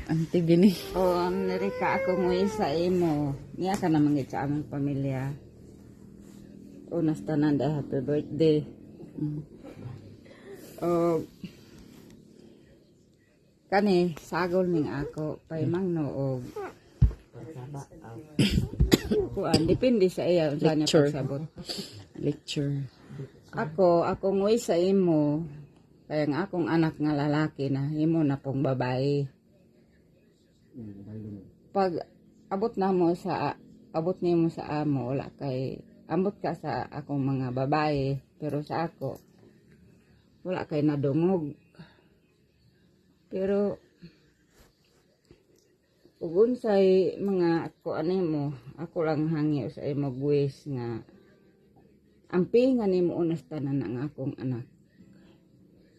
Ante gini. Oh, nirika ako mo sa imo. Niya ka na mangit sa among pamilya. Unas tanan da happy birthday. Oh, kani sagol ning ako paimang noog. Kuan depende sa iya unsa niya pagsabot. Lecture. Ako nguy sa imo. Kaya nga akong anak nga lalaki na imo na pong babae. Pag abot nimo sa amo wala kay ambot ka sa akong mga babae pero sa ako wala kay nadungog. Pero ug unsay mga mo ako lang hangi sa imo buwis nga ampingan nimo unas tanan ang akong anak.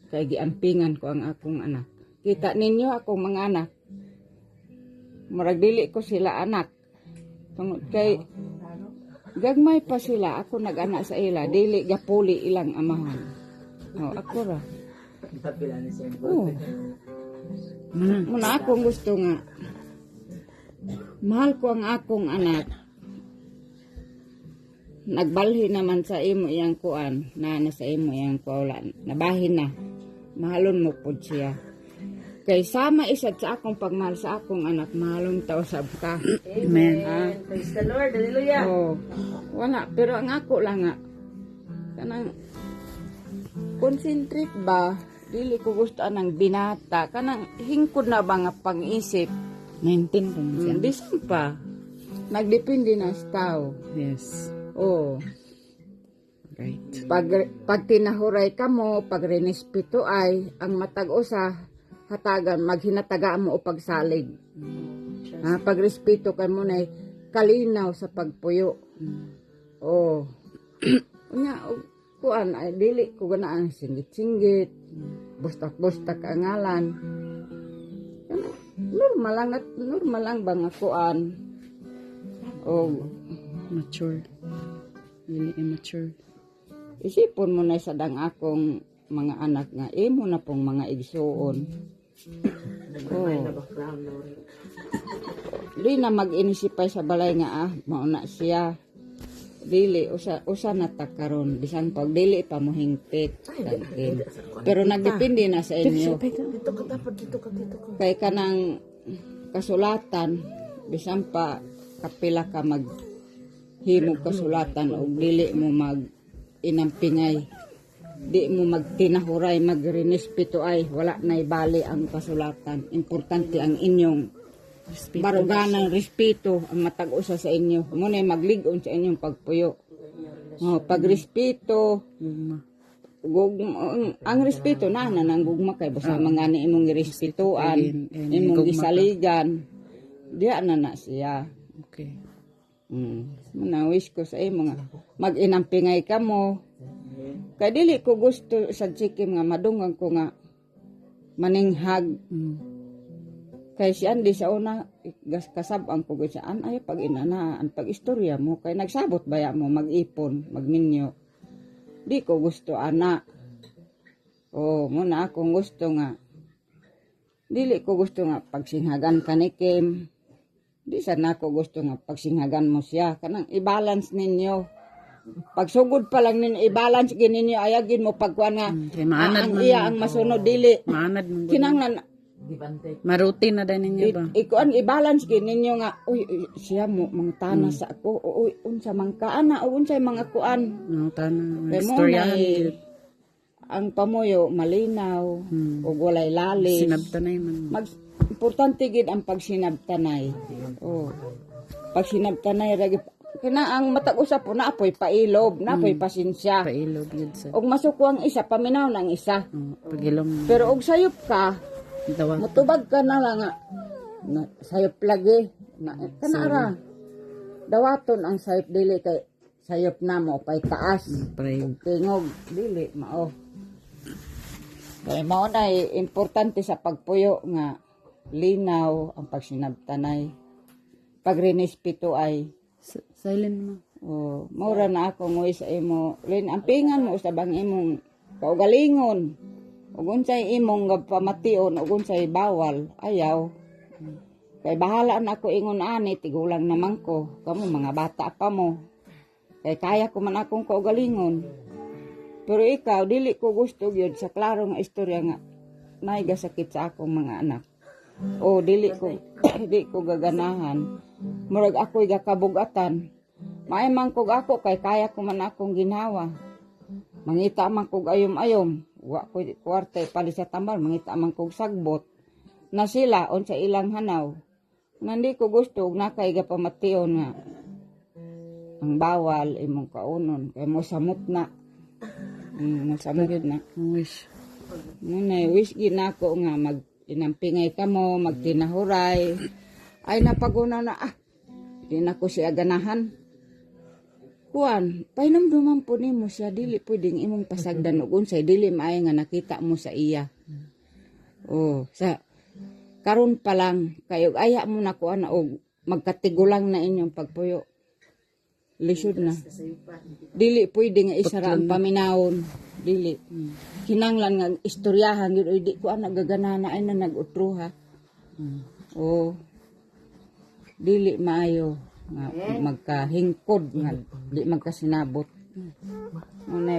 Kay giampingan ko ang akong anak. Kita ninyo akong mga anak. Murag dili ko sila anak. Tungod kay gagmay pa sila ako nag-anak sa ila dili gapuli ilang amahan. Oh, ako ra. Oh. Muna akong gusto nga mahal ko ang akong anak. Nagbalhi naman sa imo iyang kuan na sa imo iyang kuan nabahin na. Mahalon mo pud siya. Kay sama isad sa akong pagmahal sa akong anak, mahalong tausab ka. Amen. Praise the Lord. Hallelujah. Oh, wala. Pero ang ako lang nga, kanang concentrate ba, dili ko gusto anang binata, kanang hingkod na ba nga pang-isip. 19 po siya. Bisan pa, nagdepende na sa tao. Yes. Oh, Right. pag tinahuray ka mo, pag renespeto ay, ang matag-usa, hatagan, maghinatagaan mo o pagsalig. Ha, pag respeto ka mo na kalinaw sa pagpuyo. Oh. Unya, kuan ay dili ko ganaan singgit-singgit. Bustak-bustak ang ngalan. Normal lang ba nga kuan? Oh, Mature. Really immature. isipon mo na sa dang akong mga anak nga imo na pong mga igsuon. Oh. Di na mag-inisipay sa balay nga mauna siya. Dili usa na ta karon bisan pag dili pa mo hingpit. Pero nagdepende na sa inyo. Dito ka dapat, dito ka. Kay kanang kasulatan bisan pa kapila ka mag himog kasulatan o dili mo mag inampingay. Di mo magtinahuray, magrinespeto ay wala na ibali ang kasulatan. Importante ang inyong baruganang respeto ang matag-usa sa inyo. Muna magligon sa inyong pagpuyo. Oh, pagrespeto, ang respeto na nang gugma kay basta mga ni imong girespetuan, imong gisaligan. Diya na siya. Okay. Muna wish ko sa imo nga mag-inampingay ka mo. Kaya dili ko gusto sa chikim nga madungan ko nga maninghag. Kaya si Andy sa una kasabang ko siya ay pag inanaan pag istorya mo kay nagsabot baya mo mag-ipon magminyo. Di ko gusto ana. Oh, muna akong gusto nga dili ko gusto nga pagsinghagan ka ni Kim. Di sana ako gusto nga pagsinghagan mo siya. Kanang i-balance ninyo. Pagsugod pa lang ninyo, i-balance ninyo, ayagin mo pagkuhan nga. Ang iya ang masunod, dili. Maanad mo. Kinanglan, Marutin na din ninyo ba? ikuan, i-balance ninyo nga, uy, siya mo, mga tana sa ako, uy, unsa mang kaana, unsay mga kuan. No, tanong. Kaya mo Istoryahan. ang pamuyo, malinaw, o walay lalis. Sinabtanay man. Importante gid ang pagsinabtanay. Oh. Pagsinabtanay ragi kina ang matag-usap po na apoy pailob, na apoy pasensya. Pailog yun sa. Og masuko ang isa, paminaw ng isa. Pagilom. Pero og sayop ka, Dawa. mutubag ka na lang nga. Sayop lagi. Kanara. Dawaton ang sayop dili kay sayop na mo kay taas. Pray. Tingog dili mao. Kaya mao na importante sa pagpuyo nga linaw ang pagsinabtanay. Pagrenespeto ay Silent mo. mura na ako mo sa imo. Lin ampingan mo sa bang imong kaugalingon. Ug unsay imong pamation ug unsay bawal, ayaw. Kay bahala na ako ingon ani, tigulang naman ko. Kamo mga bata pa mo. Kay kaya ko man akong kaugalingon. Pero ikaw, dili ko gusto yun sa klaro nga istorya nga naigasakit sa akong mga anak. O dili ko di ko gaganahan. Murag ako'y gakabugatan. Maimang kog ako kay kaya ko man akong ginawa. Mangita man kog ayom-ayom. Wa ko kwarta pali sa tambal, mangita man kog sagbot. Na sila on sa ilang hanaw. Nandi ko gusto og nakay gapamation nga ang bawal imong kaunon kay mo samot na. Masamot na. Wish. Ngunay, wish ginako nga inampingay ka mo, magtinahuray. Ay napaguna na, di na ko siya ganahan. Kuan, painamduman po ni mo siya, dili pwedeng imong pasagdan og unsay dili maay nga nakita mo sa iya. Karon pa lang, kayo aya mo na kuan og magkatigulang na inyong pagpuyo. Lisod na. Dili pwede nga isara ang paminawon. Dili. Kinanglan nga istoryahan yun. Di ko ang nagaganana ay na nag-utruha. Dili maayo. Nga magkahingkod. Nga di magkasinabot.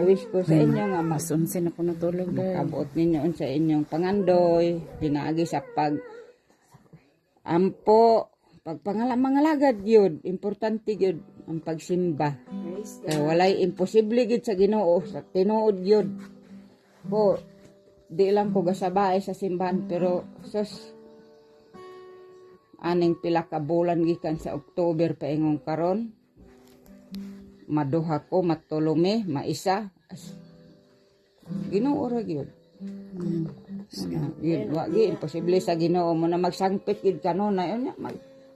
Wish ko sa inyo nga Masunsin ako natulog dahil. makabuot ninyo sa inyong pangandoy. Dinaagi sa ampo. Mangalagad yun. Importante yun ang pagsimba. Kaya walay imposible gid sa Ginoo sa tinuod yun. Di lang ko gasabay sa simbahan pero aning pila ka bulan gikan sa October paingon karon. Maduha ko, matulumi, maisa. Ginoo ra gyud. Yun, wagi imposible sa Ginoo mo na magsangpit gid kanunay unya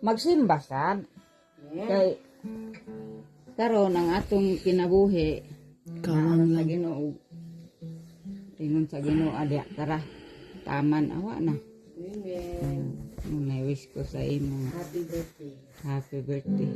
magsimba sad. Kay karon ang atong kinabuhi Kawang sa Ginoo. Ingon sa Ginoo adya tara. Taman awa na. Amen. Wish ko sa imo. Happy birthday. Happy birthday.